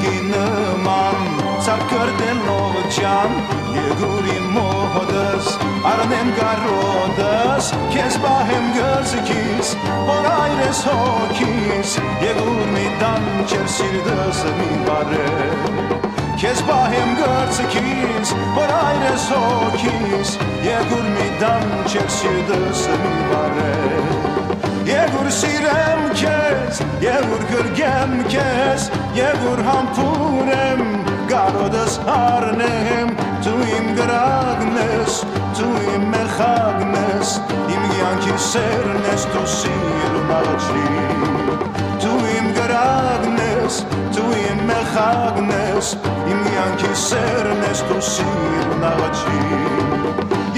նման ցակրտելով ջան Եգուրի մոհոդս արնեմ գարոդս քեզ բահեմ գրզքիս որ այրես հոգիս Եգուր մի դանչեր սիրտս մի բարե Քեզ բահեմ գրզքիս որ այրես հոգիս Եգուր մի դանչեր սիրտս մի բարե Եգուր սիրեմ քեզ Եգուր գրգեմ քեզ Եգուր համբուրեմ Գարոդս արնեմ Դու իմ գրագն ես Դու իմ մեխագն ես Իմ յանքի սերն ես Դու սիրուն աղջի Դու իմ գրագն ես Դու իմ մեխագն ես Իմ յանքի սերն ես Դու սիրուն աղջի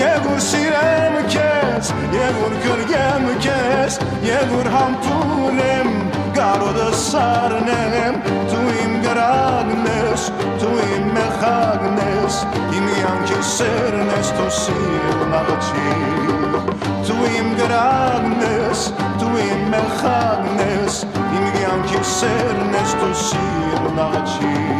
Եգուր սիրեմ քեզ Եգուր գրգեմ քեզ Եգուր համբուրեմ Գարոդս արնեմ Դու իմ գրագն ես Դու իմ մեխագն ես Իմ յանքի սերն ես Դու սիրուն աղջի Դու իմ գրագն ես Դու իմ մեխագն ես Իմ յանքի սերն ես Դու սիրուն աղջի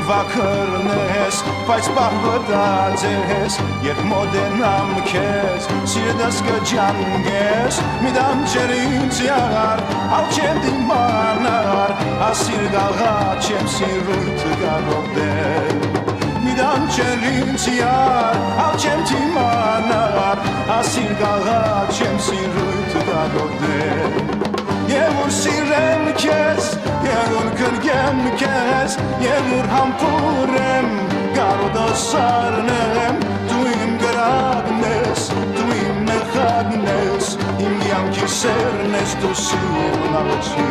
Վակրնես, բայց պահվդած ես, երբ մոդենամ քեզ, սիրտս կջանգես, մի դանչեր ինձ յաղար, ալ չեմ դիմանար, ասիր գաղա չեմ սիրույթ գարոդել, մի դանչեր ինձ յաղար, ալ չեմ դիմանար, ասիր գաղա չեմ սիրույթ գարոդել, Եգուր սիրեմ քեզ, եգուր գրգեմ քեզ, եգուր համբուրեմ, գարոդս արնեմ, դու իմ գրագն ես, դու իմ մեխագն ես, իմ յանքի սերն ես, դու սիրուն աղջի,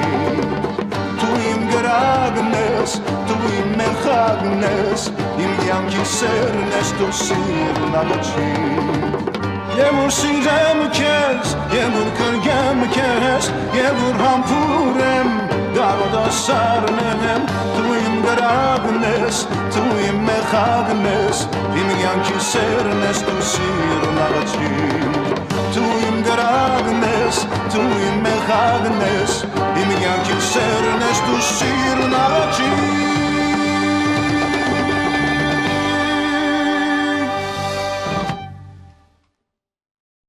դու իմ գրագն ես, դու իմ մեխագն ես, իմ յանքի սերն ես, դու սիրուն աղջի Եգուր սիրեմ քեզ, եգուր գրգեմ քեզ, եգուր համբուրեմ, գարոդս արնեմ, դու իմ գրագն ես, դու իմ մեխագն ես, իմ յանքի սերն ես, դու սիրուն աղջի, դու իմ գրագն ես, դու իմ մեխագն ես, իմ յանքի սերն ես, դու սիրուն աղջի